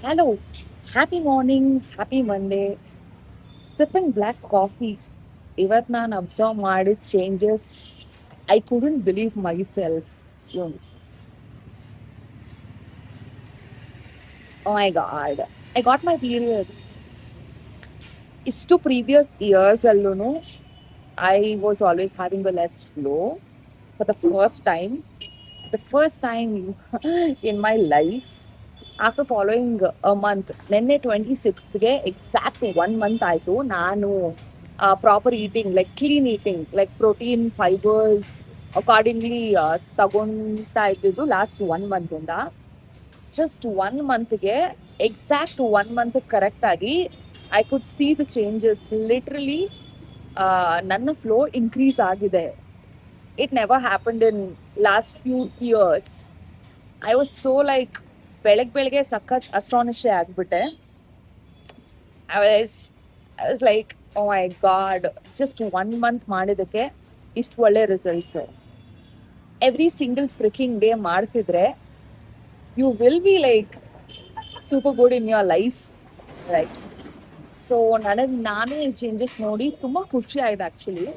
Hello, happy morning, happy Monday. Sipping black coffee. ಇವತ್ತು ನಾನು observe ಮಾಡಿದ changes I couldn't believe myself. Oh my God, I got my periods. ಇಷ್ಟು previous years ಅಲ್ಲೂ I was always having a less flow. For the first time in my life after following a month, ನಿನ್ನೆ 26ಗೆ exact 1 month ಆಯಿತು ನಾನು proper eating, like clean eating, like protein fibres accordingly ತಗೊಳ್ತಾ ಇದ್ದಿದ್ದು last 1 ಮಂತಿಂದ. Just 1 ಮಂತ್ಗೆ, exact 1 month ಕರೆಕ್ಟಾಗಿ I could C the changes. Literally ನನ್ನ ಫ್ಲೋ ಇನ್ಕ್ರೀಸ್ ಆಗಿದೆ. It never happened in last few years. I was so like ಬೆಳಗ್ಗೆ ಸಖತ್ ಅಸ್ಟಾನಿಶೇ ಆಗ್ಬಿಟ್ಟೆ. I was I was like, oh my God, just 1 month ಮಾಡಿದಕ್ಕೆ ಇಷ್ಟು ಒಳ್ಳೆ results. Every single freaking day ಮಾಡ್ತಿದ್ರೆ you will be like super good in your life, right? So ನನಗೆ ನಾನೇ ಚೇಂಜಸ್ ನೋಡಿ ತುಂಬ ಖುಷಿ ಆಯ್ತು actually.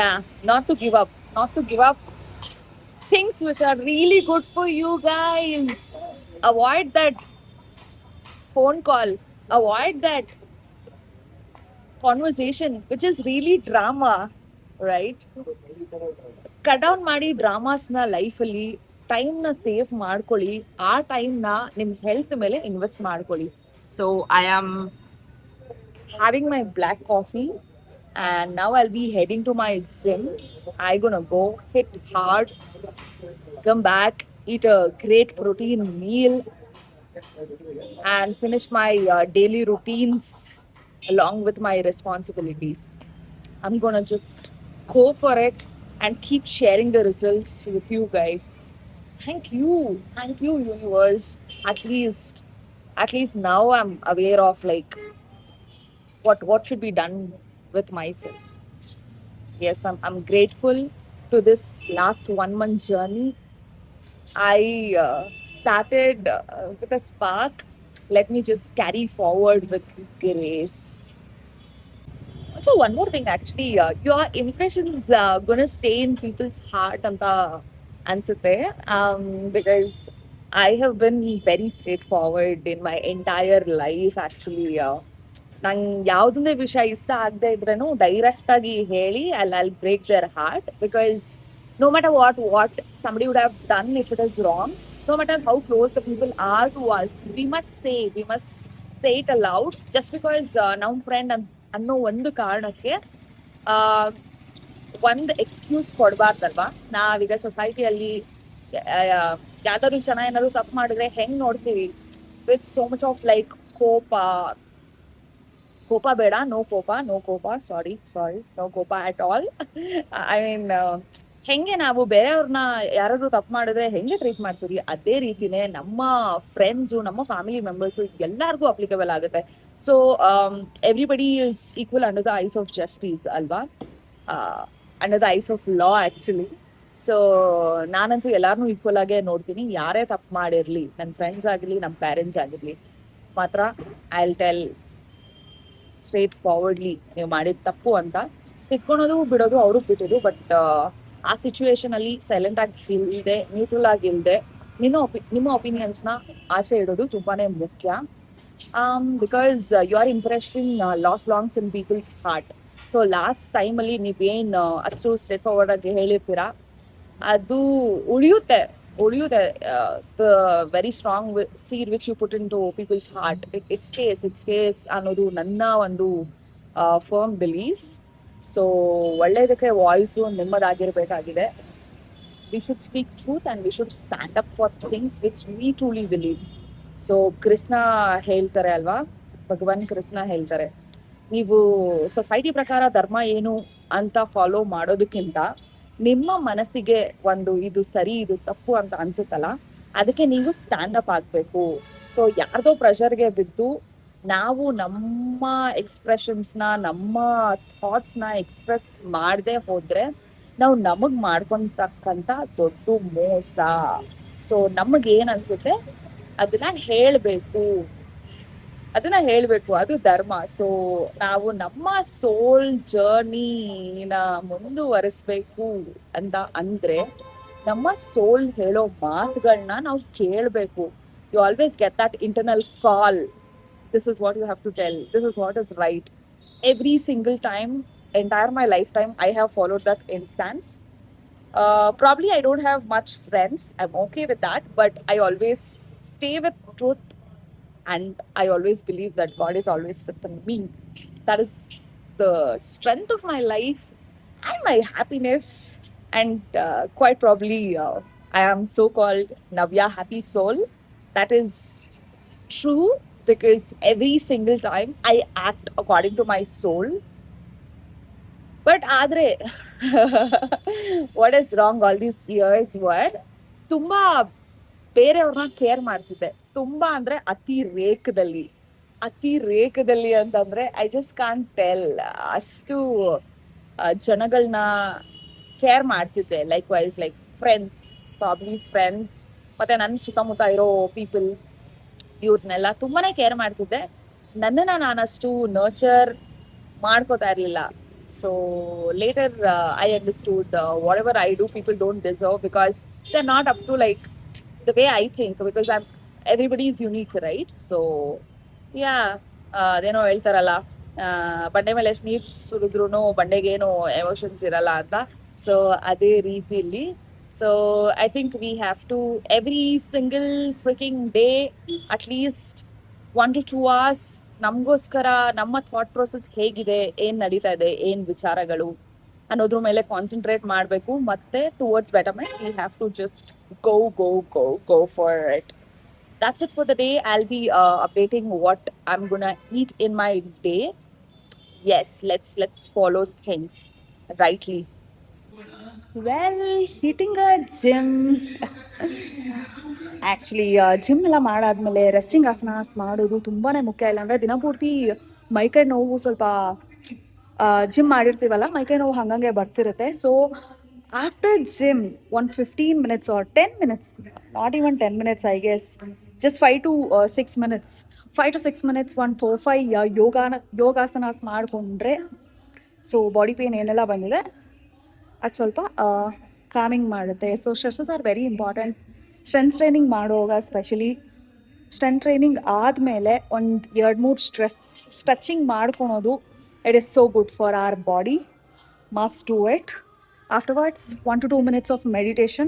Yeah, not to give up, not to give up things which are really good for you guys. Avoid that phone call, avoid that conversation which is really drama, right? Cut down ಮಾಡಿ ಡ್ರಾಮಾಸ್ನ ಲೈಫಲ್ಲಿ. ಟೈಮ್ನ save ಮಾಡ್ಕೊಳ್ಳಿ. ಆ ಟೈಮ್ನ ನಿಮ್ಮ health ಮೇಲೆ invest ಮಾಡ್ಕೊಳ್ಳಿ. So I am having my black coffee and now I'll be heading to my gym. I'm gonna go hit hard, come back, eat a great protein meal, and finish my daily routines along with my responsibilities. I'm gonna just go for it and keep sharing the results with you guys. Thank you, universe. At least now I'm aware of like what should be done with myself. Yes, I'm grateful to this last 1 month journey. I started with a spark. Let me just carry forward with grace. So one more thing, actually, your impressions gonna stay in people's heart anta ansute, because I have been very straightforward in my entire life. Actually, ನಂಗೆ ಯಾವುದೊಂದೇ ವಿಷಯ ಇಷ್ಟ ಆಗದೆ ಇದ್ರೂ direct ಆಗಿ ಹೇಳಿ I break their heart. Because no matter what somebody would have done, if it is wrong, no matter how close the people are to us, we must say it aloud. Just because ನಮ್ಮ friend ಅನ್ನೋ ಒಂದು ಕಾರಣಕ್ಕೆ ಒಂದು excuse ಕೊಡಬಾರ್ದಲ್ವಾ? ನಾವೀಗ ಸೊಸೈಟಿಯಲ್ಲಿ ಯಾವ್ದಾದ್ರು ಜನ ಏನಾದ್ರು ತಪ್ಪು ಮಾಡಿದ್ರೆ ಹೆಂಗ್ ನೋಡ್ತೀವಿ? With so much of like ಕೋಪ. ಕೋಪ ಬೇಡ, ನೋ ಕೋಪ, ಸಾರಿ, ನೋ ಕೋಪ ಅಟ್ ಆಲ್. ಐ ಮೀನ್, ಹೆಂಗೆ ನಾವು ಬೇರೆಯವ್ರನ್ನ ಯಾರಾದ್ರೂ ತಪ್ಪು ಮಾಡಿದ್ರೆ ಹೆಂಗೆ ಟ್ರೀಟ್ ಮಾಡ್ತೀವಿ, ಅದೇ ರೀತಿನೇ ನಮ್ಮ ಫ್ರೆಂಡ್ಸು, ನಮ್ಮ ಫ್ಯಾಮಿಲಿ ಮೆಂಬರ್ಸು ಎಲ್ಲರಿಗೂ ಅಪ್ಲಿಕಬಲ್ ಆಗುತ್ತೆ. So everybody is equal under the eyes of justice ಅಲ್ವಾ? Under the eyes of law actually. So ನಾನಂತೂ ಎಲ್ಲಾರನ್ನೂ ಈಕ್ವಲ್ ಆಗೇ ನೋಡ್ತೀನಿ. ಯಾರೇ ತಪ್ಪು ಮಾಡಿರಲಿ, ನನ್ನ ಫ್ರೆಂಡ್ಸ್ ಆಗಿರಲಿ, ನಮ್ಮ ಪೇರೆಂಟ್ಸ್ ಆಗಿರಲಿ, ಮಾತ್ರ ಐ ವಿಲ್ ಟೆಲ್ ಸ್ಟ್ರೇಟ್ ಫಾರ್ವರ್ಡ್ಲಿ ನೀವು ಮಾಡಿದ ತಪ್ಪು ಅಂತ. ತಿಳ್ಕೊಳೋದು ಬಿಡೋದು ಅವ್ರಿಗೆ ಬಿಟ್ಟೋದು. ಬಟ್ ಆ ಸಿಚುವೇಶನ್ ಅಲ್ಲಿ ಸೈಲೆಂಟ್ ಆಗಿ ಇಲ್ಲದೆ, ನ್ಯೂಟ್ರಲ್ ಆಗಿ ಇಲ್ಲದೆ, ನಿಮ್ಮ ಒಪಿನಿಯನ್ಸ್ನ ಆಚೆ ಇಡೋದು ತುಂಬಾನೇ ಮುಖ್ಯ. Because your impression longs in people's heart. So last ಟೈಮಲ್ಲಿ ನೀವೇನು ಅಷ್ಟು ಸ್ಟ್ರೇಟ್ ಫಾರ್ವರ್ಡ್ ಆಗಿ ಹೇಳಿರ್ತೀರಾ, ಅದು ಉಳಿಯುತ್ತೆ. The very strong seed which you put into people's heart, it stays ಅನ್ನೋದು ನನ್ನ ಒಂದು ಫರ್ಮ್ ಬಿಲೀಫ್. ಸೊ ಒಳ್ಳೇದಕ್ಕೆ ವಾಯ್ಸು ನಿಮ್ಮದಾಗಿರ್ಬೇಕಾಗಿದೆ. We should speak truth and we should stand up for things which we truly believe. So Krishna ಹೇಳ್ತಾರೆ ಅಲ್ವಾ, ಭಗವಾನ್ ಕೃಷ್ಣ ಹೇಳ್ತಾರೆ, ನೀವು society ಪ್ರಕಾರ ಧರ್ಮ ಏನು ಅಂತ ಫಾಲೋ ಮಾಡೋದಕ್ಕಿಂತ ನಿಮ್ಮ ಮನಸ್ಸಿಗೆ ಒಂದು ಇದು ಸರಿ ಇದು ತಪ್ಪು ಅಂತ ಅನ್ಸುತ್ತಲ್ಲ, ಅದಕ್ಕೆ ನೀವು ಸ್ಟ್ಯಾಂಡ್ ಅಪ್ ಆಗಬೇಕು. ಸೊ ಯಾರ್ದೋ ಪ್ರೆಷರ್ಗೆ ಬಿದ್ದು ನಾವು ನಮ್ಮ ಎಕ್ಸ್ಪ್ರೆಷನ್ಸ್ನ, ನಮ್ಮ ಥಾಟ್ಸ್ನ ಎಕ್ಸ್ಪ್ರೆಸ್ ಮಾಡದೆ ಹೋದ್ರೆ ನಾವು ನಮಗೆ ಮಾಡ್ಕೊಂತಕ್ಕಂಥ ದೊಡ್ಡ ಮೋಸ. ಸೊ ನಮಗೇನ್ ಅನ್ಸುತ್ತೆ ಅದನ್ನ ಹೇಳ್ಬೇಕು, ಅದು ಧರ್ಮ. ಸೊ ನಾವು ನಮ್ಮ ಸೋಲ್ ಜರ್ನಿನ ಮುಂದುವರಿಸ್ಬೇಕು ಅಂತ ಅಂದ್ರೆ ನಮ್ಮ ಸೋಲ್ ಹೇಳೋ ಮಾತುಗಳನ್ನ ನಾವು ಕೇಳಬೇಕು. You always get that internal call, this is what you have to tell, this is what is right. Every single time, entire my lifetime, I have followed that instance. Probably I don't have much friends, I'm okay with that, but I always stay with truth, and I always believe that God is always with me. That is the strength of my life and my happiness. And quite probably, I am so called Navya Happy Soul. That is true because every single time I act according to my soul. But Adre, what is wrong all these years were ತುಂಬಾ ಬೇರೆಯವ್ರನ್ನ care ಮಾಡ್ತಿದ್ದೆ. ತುಂಬಾ ಅಂದ್ರೆ ಅತಿ ರೇಖದಲ್ಲಿ ಅಂತಂದ್ರೆ I just can't tell. ಅಷ್ಟು ಜನಗಳನ್ನ care ಮಾಡ್ತಿದ್ದೆ. Likewise like friends, probably friends, ಮತ್ತೆ ನನ್ನ ಸುತ್ತಮುತ್ತ ಇರೋ ಪೀಪಲ್, ಇವ್ರನ್ನೆಲ್ಲ ತುಂಬಾನೇ ಕೇರ್ ಮಾಡ್ತಿದ್ದೆ. ನನ್ನನ್ನ ನಾನಷ್ಟು ನರ್ಚರ್ ಮಾಡ್ಕೋತಾ ಇರ್ಲಿಲ್ಲ. So later I understood whatever I do people don't deserve because they are not up to like the way I think, because everybody is unique, right? So yeah, ಅದೇನೋ ಹೇಳ್ತಾರಲ್ಲ, ಬಂಡೆ ಮೇಲೆ ಎಷ್ಟು ನೀರು ಸುರಿದ್ರು ಬಂಡೆಗೇನು ಎಮೋಷನ್ಸ್ ಇರಲ್ಲ ಅಂತ. ಸೊ ಅದೇ ರೀತಿಯಲ್ಲಿ, so I think we have to every single freaking day at least 1 to 2 hours ನಮಗೋಸ್ಕರ ನಮ್ಮ ಥಾಟ್ ಪ್ರೊಸೆಸ್ ಹೇಗಿದೆ, ಏನ್ ನಡೀತಾ ಇದೆ, ಏನ್ ವಿಚಾರಗಳು ಅನ್ನೋದ್ರ ಮೇಲೆ ಕಾನ್ಸಂಟ್ರೇಟ್ ಮಾಡಬೇಕು. ಮತ್ತೆ towards betterment we have to just go for it. That's it for the day. I'll be updating what I'm gonna eat in my day. Yes, let's follow things rightly. Well, hitting a gym. Actually gym ಎಲ್ಲ ಮಾಡಾದ್ಮೇಲೆ resting asanas ಮಾಡೋದು ತುಂಬಾ ಮುಖ್ಯ. ಇಲ್ಲ ಅಂದರೆ ದಿನಪೂರ್ತಿ ಮೈಕೈ ನೋವು, ಸ್ವಲ್ಪ ಜಿಮ್ ಮಾಡಿರ್ತೀವಲ್ಲ, ಮೈಕೈ ನೋವು ಹಂಗಂಗೆ ಬರ್ತಿರುತ್ತೆ. So after gym 15 minutes or 10 minutes, not even 10 minutes I guess, just 5 to 6 minutes, 5 to 6 minutes, 4-5 ಯೋಗಾಸನಾಸ್ ಮಾಡಿಕೊಂಡ್ರೆ, ಸೊ ಬಾಡಿ ಪೇನ್ ಏನೆಲ್ಲ ಬಂದಿದೆ ಅದು ಸ್ವಲ್ಪ ಕಾಮಿಂಗ್ ಮಾಡುತ್ತೆ. So stresses are very important. Strength training ಮಾಡುವಾಗ ಸ್ಪೆಷಲಿ ಸ್ಟ್ರೆಂತ್ ಟ್ರೈನಿಂಗ್ ಆದಮೇಲೆ ಒಂದು 2-3 ಸ್ಟ್ರೆಚಿಂಗ್ ಮಾಡ್ಕೊಳೋದು, it is so good for our body. Must do it. Afterwards, 1 to 2 minutes of meditation.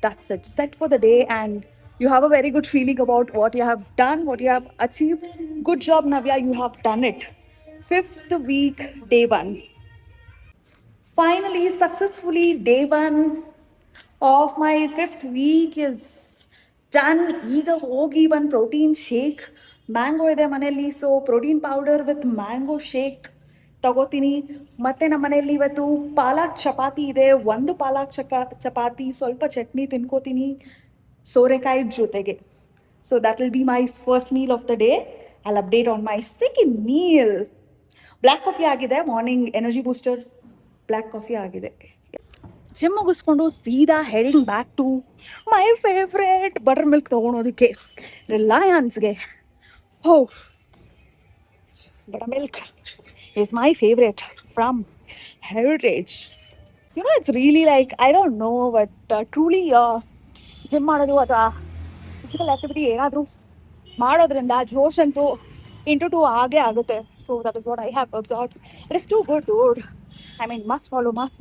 That's it. Set for the day, and you have a very good feeling about what you have done, what you have achieved. Good job, Navya. You have done it. 5th week, day 1. Finally, successfully, day 1 of my 5th week is done. ಈಗ ಹೋಗಿ ಒಂದು protein shake, mango ಇದೆ ಮನೆಯಲ್ಲಿ, so protein powder with mango shake ತಗೋತೀನಿ. ಮತ್ತು ನಮ್ಮ ಮನೆಯಲ್ಲಿ ಇವತ್ತು ಪಾಲಕ್ ಚಪಾತಿ ಇದೆ. ಒಂದು ಪಾಲಕ್ ಚಪಾತಿ, ಸ್ವಲ್ಪ ಚಟ್ನಿ ತಿನ್ಕೋತೀನಿ ಸೋರೆಕಾಯಿ ಜೊತೆಗೆ. So that will be my first meal of the day. I'll update on my second meal. Black coffee ಆಗಿದೆ, morning energy booster black coffee ಆಗಿದೆ. ಜಿಮ್ ಮುಗಿಸ್ಕೊಂಡು ಸೀದಾ heading back to my favourite buttermilk ತೊಗೊಳೋದಕ್ಕೆ ರಿಲಯನ್ಸ್ಗೆ. ಹೋ, buttermilk is my favorite from Heritage. You know, it's really like, I don't know, but truly gym ಮಾಡೋದು ಅಥವಾ physical activity ಏನಾದರೂ ಮಾಡೋದ್ರಿಂದ ಜೋಶ್ ಅಂತೂ ಇಂಟು 2 ಆಗೇ ಆಗುತ್ತೆ. So that is what I have observed. It is too good dude. I mean must follow, must.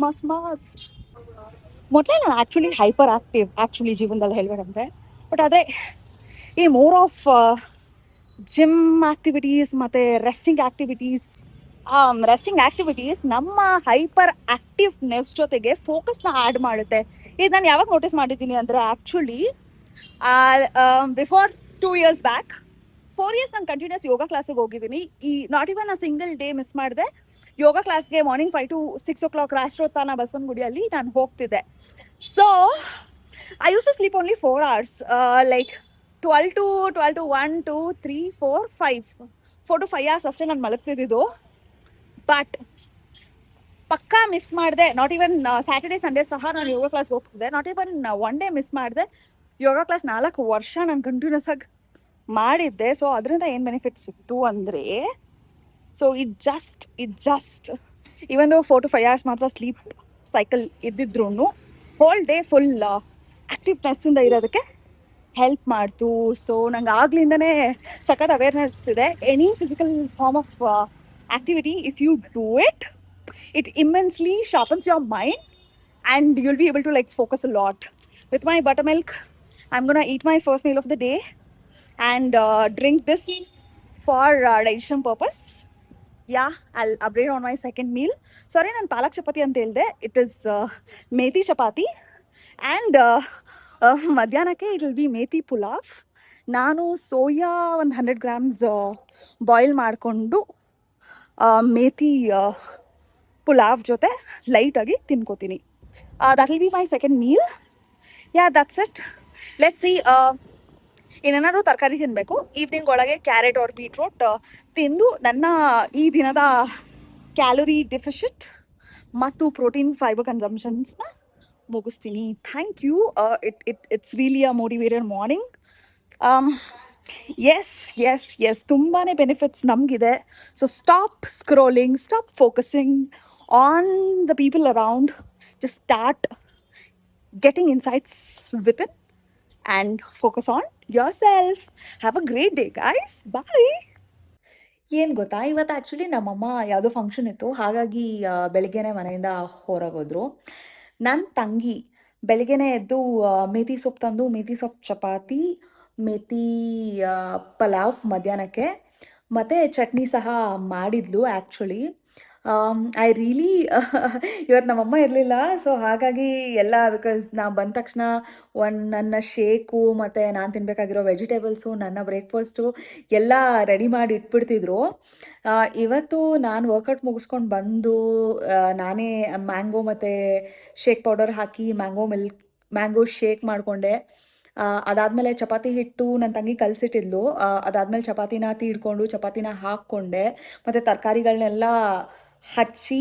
ಮೊದಲೇ ನಾನು actually hyper active ಜೀವನದಲ್ಲಿ ಹೇಳ್ಬೇಕಂದ್ರೆ. ಬಟ್ ಅದೇ ಈ ಮೋರ್ ಆಫ್ ಜಿಮ್ ಆ್ಯಕ್ಟಿವಿಟೀಸ್ ಮತ್ತು ರೆಸ್ಟಿಂಗ್ ಆ್ಯಕ್ಟಿವಿಟೀಸ್ ನಮ್ಮ ಹೈಪರ್ ಆ್ಯಕ್ಟಿವ್ನೆಸ್ ಜೊತೆಗೆ ಫೋಕಸ್ನ ಆ್ಯಡ್ ಮಾಡುತ್ತೆ. ಇದು ನಾನು ಯಾವಾಗ ನೋಟಿಸ್ ಮಾಡಿದ್ದೀನಿ ಅಂದರೆ, actually before 2 years back, 4 years ನಾನು ಕಂಟಿನ್ಯೂಸ್ ಯೋಗ ಕ್ಲಾಸಿಗೆ ಹೋಗಿದ್ದೀನಿ. ಈ not even a single day miss ಮಾಡಿದೆ. ಯೋಗ ಕ್ಲಾಸ್ಗೆ ಮಾರ್ನಿಂಗ್ 5 to 6 o'clock ರಾಷ್ಟ್ರೋತ್ಥಾನ ಬಸವನಗುಡಿಯಲ್ಲಿ ನಾನು ಹೋಗ್ತಿದ್ದೆ. So I use to sleep only 4 hours, like 12 to 1, 2, 3, 4, 4 to 5 hours ಅಷ್ಟೇ ನಾನು ಮಲಗ್ತಿದ್ದು. ಬಟ್ ಪಕ್ಕಾ ಮಿಸ್ ಮಾಡಿದೆ. ನಾಟ್ ಇವನ್ ಸ್ಯಾಟರ್ಡೆ ಸಂಡೇ ಸಹ ನಾನು ಯೋಗ ಕ್ಲಾಸ್ಗೆ ಹೋಗ್ತಿದ್ದೆ. ನಾಟ್ ಇವನ್ 1 day ಮಿಸ್ ಮಾಡಿದೆ. ಯೋಗ ಕ್ಲಾಸ್ 4 ವರ್ಷ ನಾನು ಕಂಟಿನ್ಯೂಸ್ ಆಗಿ ಮಾಡಿದ್ದೆ. ಸೊ ಅದರಿಂದ ಏನು ಬೆನಿಫಿಟ್ಸ್ ಸಿಕ್ತು ಅಂದರೆ, so it just even 4 to 5 hours ಮಾತ್ರ ಸ್ಲೀಪ್ ಸೈಕಲ್ ಇದ್ದಿದ್ರು ಹೋಲ್ ಡೇ ಫುಲ್ ಆ್ಯಕ್ಟಿವ್ನೆಸ್ಸಿಂದ ಇರೋದಕ್ಕೆ ಹೆಲ್ಪ್ ಮಾಡ್ತು. ಸೊ ನಂಗೆ ಆಗ್ಲಿಂದನೇ ಸಖತ್ ಅವೇರ್ನೆಸ್ ಇದೆ. Any physical form of activity, if you do it, it immensely sharpens your mind and you'll be able to like focus a lot. With my buttermilk, I'm gonna eat my first meal of the day and drink this for digestion purpose. Yeah, I'll update on my second meal. Sorry, ನಾನು ಪಾಲಕ್ ಚಪಾತಿ ಅಂತ ಹೇಳಿದೆ. It is methi chapati and ಮಧ್ಯಾಹ್ನಕ್ಕೆ it will be methi pulao. ನಾನು soya ಒಂದು 100 grams boil ಮಾಡಿಕೊಂಡು ಮೇಥಿ ಪುಲಾವ್ ಜೊತೆ ಲೈಟಾಗಿ ತಿನ್ಕೋತೀನಿ. That will be my second meal. Yeah, that's it. Let's see, ಇನ್ನೇನಾದ್ರು ತರಕಾರಿ ತಿನ್ನಬೇಕು. ಈವ್ನಿಂಗ್ ಒಳಗೆ ಕ್ಯಾರೆಟ್ ಆರ್ ಬೀಟ್ರೂಟ್ ತಿಂದು ನನ್ನ ಈ ದಿನದ ಕ್ಯಾಲೋರಿ ಡೆಫಿಸಿಟ್ ಮತ್ತು ಪ್ರೋಟೀನ್ ಫೈಬರ್ ಕನ್ಸಂಪ್ಷನ್ಸ್ನ ಮುಗಿಸ್ತೀನಿ. Thank you. It's really a motivated morning. ಎಸ್ ತುಂಬಾ ಬೆನಿಫಿಟ್ಸ್ ನಮಗಿದೆ. So stop scrolling, stop focusing on the people around, just start getting insights within and focus on yourself. Have a great day, guys. Bye. ಏನು ಗೊತ್ತಾ, ಇವತ್ತು actually ನಮ್ಮಮ್ಮ ಯಾವುದೋ function ಇತ್ತು, ಹಾಗಾಗಿ ಬೆಳಿಗ್ಗೆನೇ ಮನೆಯಿಂದ ಹೊರಗೋದ್ರು. ನನ್ನ ತಂಗಿ ಬೆಳಿಗ್ಗೆನೇ ಎದ್ದು ಮೇಥಿ ಸೊಪ್ಪು ತಂದು ಮೇಥಿ ಸೊಪ್ಪು ಚಪಾತಿ, ಮೇಥಿ ಪಲಾವ್ ಮಧ್ಯಾಹ್ನಕ್ಕೆ, ಮತ್ತು ಚಟ್ನಿ ಸಹ ಮಾಡಿದ್ಲು. ಆ್ಯಕ್ಚುಲಿ ಐ ರಿಯಲಿ ಇವತ್ತು ನಮ್ಮಮ್ಮ ಇರಲಿಲ್ಲ, ಸೊ ಹಾಗಾಗಿ ಎಲ್ಲ ಬಿಕಾಸ್ ನಾ ಬಂದ ತಕ್ಷಣ ನನ್ನ ಶೇಕು ಮತ್ತು ನಾನು ತಿನ್ನಬೇಕಾಗಿರೋ ವೆಜಿಟೇಬಲ್ಸು, ನನ್ನ ಬ್ರೇಕ್ಫಾಸ್ಟು ಎಲ್ಲ ರೆಡಿ ಮಾಡಿ ಇಟ್ಬಿಡ್ತಿದ್ರು. ಇವತ್ತು ನಾನು ವರ್ಕೌಟ್ ಮುಗಿಸ್ಕೊಂಡು ಬಂದು ನಾನೇ ಮ್ಯಾಂಗೋ ಮತ್ತು ಶೇಕ್ ಪೌಡರ್ ಹಾಕಿ ಮ್ಯಾಂಗೋ ಶೇಕ್ ಮಾಡಿಕೊಂಡೆ. ಅದಾದಮೇಲೆ ಚಪಾತಿ ಹಿಟ್ಟು ನನ್ನ ತಂಗಿ ಕಲಸಿಟ್ಟಿದ್ಲು. ಅದಾದಮೇಲೆ ಚಪಾತಿನ ತೀಡ್ಕೊಂಡು ಚಪಾತಿನ ಹಾಕ್ಕೊಂಡೆ, ಮತ್ತು ತರಕಾರಿಗಳನ್ನೆಲ್ಲ ಹಚ್ಚಿ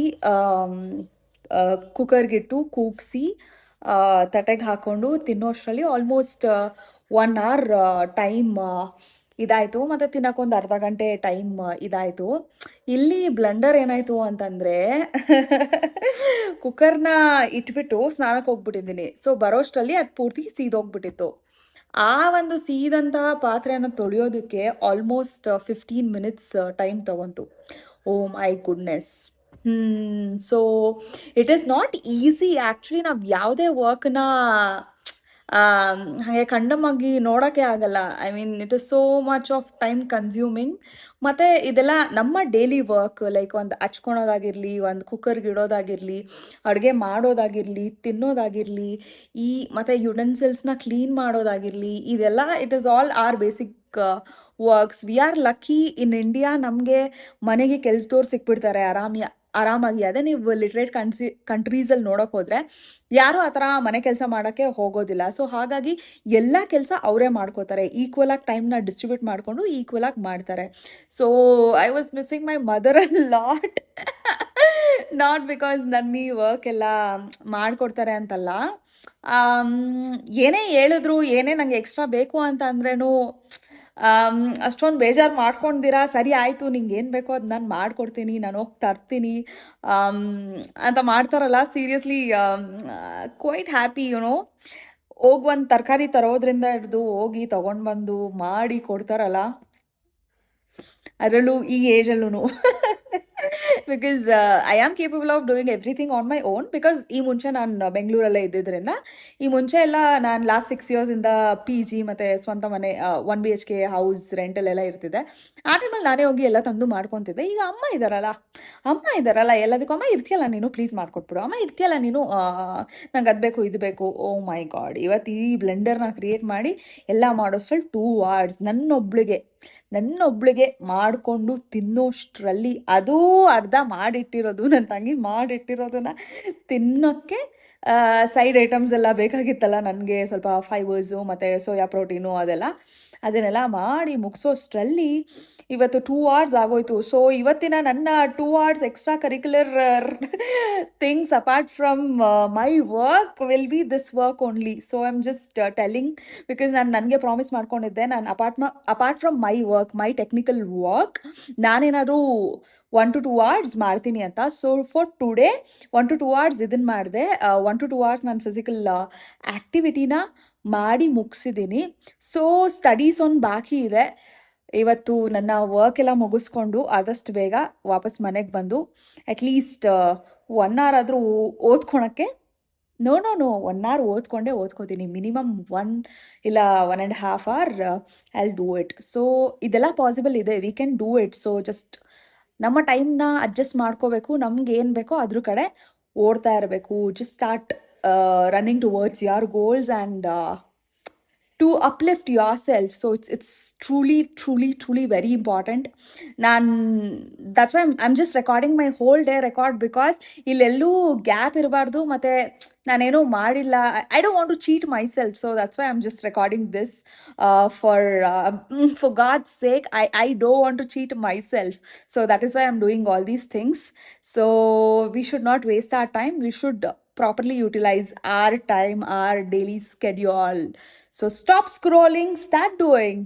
ಕುಕ್ಕರ್ಗಿಟ್ಟು ಕೂಗಿಸಿ ತಟ್ಟೆಗೆ ಹಾಕ್ಕೊಂಡು ತಿನ್ನೋ ಅಷ್ಟರಲ್ಲಿ ಆಲ್ಮೋಸ್ಟ್ 1 hour ಟೈಮ್ ಇದಾಯಿತು, ಮತ್ತು ತಿನ್ನೋಕ್ಕೊಂದು ಅರ್ಧ ಗಂಟೆ ಟೈಮ್ ಇದಾಯಿತು. ಇಲ್ಲಿ ಬ್ಲಂಡರ್ ಏನಾಯಿತು ಅಂತಂದರೆ ಕುಕ್ಕರ್ನ ಇಟ್ಬಿಟ್ಟು ಸ್ನಾನಕ್ಕೆ ಹೋಗ್ಬಿಟ್ಟಿದ್ದೀನಿ. ಸೊ ಬರೋಷ್ಟರಲ್ಲಿ ಅದು ಪೂರ್ತಿ ಸೀದೋಗ್ಬಿಟ್ಟಿತ್ತು. ಆ ಒಂದು ಸೀದಂತಹ ಪಾತ್ರೆಯನ್ನು ತೊಳೆಯೋದಕ್ಕೆ ಆಲ್ಮೋಸ್ಟ್ 15 minutes ಟೈಮ್ ತೊಗೊಂತು. Oh my goodness. So it is not easy actually. ನಾವು ಯಾವುದೇ ವರ್ಕ್ನ ಹಾಗೆ ಕಂಡಮಾಗಿ ನೋಡೋಕ್ಕೆ ಆಗಲ್ಲ. I mean it is so much of time consuming. ಮತ್ತು ಇದೆಲ್ಲ ನಮ್ಮ ಡೈಲಿ ವರ್ಕ್, ಲೈಕ್ ಒಂದು ಹಚ್ಕೊಳೋದಾಗಿರಲಿ, ಒಂದು ಕುಕ್ಕರ್ಗೆ ಇಡೋದಾಗಿರಲಿ, ಅಡುಗೆ ಮಾಡೋದಾಗಿರಲಿ, ತಿನ್ನೋದಾಗಿರಲಿ, ಮತ್ತು ಯುಟೆನ್ಸಿಲ್ಸ್ನ ಕ್ಲೀನ್ ಮಾಡೋದಾಗಿರಲಿ, ಇದೆಲ್ಲ it is all are basic works. We are lucky in India. ನಮಗೆ ಮನೆಗೆ ಕೆಲಸದವ್ರು ಸಿಕ್ಬಿಡ್ತಾರೆ ಆರಾಮಾಗಿ. ಅದೇ ನೀವು ಲಿಟ್ರೇಟ್ ಕಂಟ್ರೀಸಲ್ಲಿ ನೋಡೋಕೆ ಹೋದರೆ ಯಾರೂ ಆ ಥರ ಮನೆ ಕೆಲಸ ಮಾಡೋಕ್ಕೆ ಹೋಗೋದಿಲ್ಲ. ಸೊ ಹಾಗಾಗಿ ಎಲ್ಲ ಕೆಲಸ ಅವರೇ ಮಾಡ್ಕೋತಾರೆ, ಈಕ್ವಲಾಗಿ ಟೈಮ್ನ ಡಿಸ್ಟ್ರಿಬ್ಯೂಟ್ ಮಾಡಿಕೊಂಡು ಈಕ್ವಲಾಗಿ ಮಾಡ್ತಾರೆ. So I was missing my mother a lot. Not because ನನ್ನ ಈ ವರ್ಕ್ ಎಲ್ಲ ಮಾಡಿಕೊಡ್ತಾರೆ ಅಂತಲ್ಲ. ಏನೇ ಹೇಳಿದ್ರು, ಏನೇ ನನಗೆ ಎಕ್ಸ್ಟ್ರಾ ಬೇಕು ಅಂತ ಅಂದ್ರೂ ಅಷ್ಟೊಂದು ಬೇಜಾರು ಮಾಡ್ಕೊಂಡಿದ್ದೀರಾ, ಸರಿ ಆಯಿತು ನಿಂಗೆ ಏನು ಬೇಕೋ ಅದು ನಾನು ಮಾಡಿಕೊಡ್ತೀನಿ, ನಾನು ಹೋಗಿ ತರ್ತೀನಿ ಅಂತ ಮಾಡ್ತಾರಲ್ಲ. ಸೀರಿಯಸ್ಲಿ ಕ್ವೈಟ್ ಹ್ಯಾಪಿ ಹೋಗಿ ಒಂದು ತರಕಾರಿ ತರೋದ್ರಿಂದ ಹಿಡ್ದು ಹೋಗಿ ತೊಗೊಂಡು ಬಂದು ಮಾಡಿ ಕೊಡ್ತಾರಲ್ಲ, ಅದರಲ್ಲೂ ಈ ಏಜಲ್ಲೂ. Because I am capable of doing everything on my own. Because ಈ ಮುಂಚೆ ನಾನು ಬೆಂಗಳೂರಲ್ಲೇ ಇದ್ದಿದ್ದರಿಂದ, ಈ ಮುಂಚೆ ಎಲ್ಲ ನಾನು ಲಾಸ್ಟ್ 6 yearsಯಿಂದ ಪಿ ಜಿ ಮತ್ತು ಸ್ವಂತ ಮನೆ 1 BHK ಹೌಸ್ ರೆಂಟಲ್ಲೆಲ್ಲ ಇರ್ತಿದ್ದೆ. ಆ ಟೈಮಲ್ಲಿ ನಾನೇ ಹೋಗಿ ಎಲ್ಲ ತಂದು ಮಾಡ್ಕೊತಿದ್ದೆ. ಈಗ ಅಮ್ಮ ಇದ್ದಾರಲ್ಲ ಎಲ್ಲದಕ್ಕೂ, ಅಮ್ಮ ಇರ್ತೀಯಲ್ಲ ನೀನು, ಪ್ಲೀಸ್ ಮಾಡಿಕೊಟ್ಬಿಡು, ಅಮ್ಮ ಇರ್ತೀಯಲ್ಲ ನೀನು, ನಂಗೆ ಅದು ಬೇಕು ಇದು ಬೇಕು. ಓ ಮೈ ಗಾಡ್, ಇವತ್ತು ಈ ಬ್ಲೆಂಡರ್ನ ಕ್ರಿಯೇಟ್ ಮಾಡಿ ಎಲ್ಲ ಮಾಡೋಷ್ಟ್ರಲ್ಲಿ 2 hours ನನ್ನೊಬ್ಳಿಗೆ ಮಾಡಿಕೊಂಡು ತಿನ್ನೋಷ್ಟರಲ್ಲಿ, ಅದೂ ಅರ್ಧ ಮಾಡಿಟ್ಟಿರೋದು ನನ್ನ ತಂಗಿ ಮಾಡಿಟ್ಟಿರೋದನ್ನ ತಿನ್ನೋಕ್ಕೆ ಸೈಡ್ ಐಟಮ್ಸ್ ಎಲ್ಲ ಬೇಕಾಗಿತ್ತಲ್ಲ ನನಗೆ, ಸ್ವಲ್ಪ ಫೈಬರ್ಸು ಮತ್ತು ಸೋಯಾ ಪ್ರೋಟೀನು ಅದನ್ನೆಲ್ಲ ಮಾಡಿ ಮುಗಿಸೋಷ್ಟರಲ್ಲಿ ಇವತ್ತು 2 ಅವರ್ಸ್ ಆಗೋಯ್ತು. ಸೊ ಇವತ್ತಿನ ನನ್ನ 2 hours extracurricular things apart from my work will be this work only. So I am just telling, because ನಾನು ನನಗೆ ಪ್ರಾಮಿಸ್ ಮಾಡ್ಕೊಂಡಿದ್ದೆ, ನಾನು apart from my work, my technical work, ನಾನೇನಾದರೂ 1 to 2 ಅವರ್ಸ್ ಮಾಡ್ತೀನಿ ಅಂತ. So for today 1 to 2 hours ಇದನ್ನು ಮಾಡಿದೆ. 1 to 2 hours ನಾನು ಫಿಸಿಕಲ್ ಆ್ಯಕ್ಟಿವಿಟಿನ ಮಾಡಿ ಮುಗಿಸಿದ್ದೀನಿ. ಸೊ ಸ್ಟಡೀಸ್ ಒಂದು ಬಾಕಿ ಇದೆ. ಇವತ್ತು ನನ್ನ ವರ್ಕ್ ಎಲ್ಲ ಮುಗಿಸ್ಕೊಂಡು ಆದಷ್ಟು ಬೇಗ ವಾಪಸ್ ಮನೆಗೆ ಬಂದು ಅಟ್ಲೀಸ್ಟ್ 1 ಅವರ್ ಆದರೂ ಓದ್ಕೊಳಕ್ಕೆ, ನೋ 1 ಅವರ್ ಓದ್ಕೋತೀನಿ. ಮಿನಿಮಮ್ 1 ಇಲ್ಲ 1.5 hour I will do it. So ಇದೆಲ್ಲ ಪಾಸಿಬಲ್ ಇದೆ, we can do it. So just ನಮ್ಮ ಟೈಮ್ನ ಅಡ್ಜಸ್ಟ್ ಮಾಡ್ಕೋಬೇಕು, ನಮ್ಗೆ ಏನು ಬೇಕೋ ಅದ್ರ ಕಡೆ ಓಡ್ತಾ ಇರಬೇಕು. Just start running towards your goals and to uplift yourself. So it's truly very important. That's why I'm just recording my whole day record, because illellu gap irbardu ಮತ್ತೆ ನಾನೇನೋ ಮಾಡಿಲ್ಲ. I don't want to cheat myself, so that's why I'm just recording this for God's sake. I don't want to cheat myself, so that is why I'm doing all these things. So we should not waste our time, we should properly utilize our time, our daily schedule. So stop scrolling, start doing.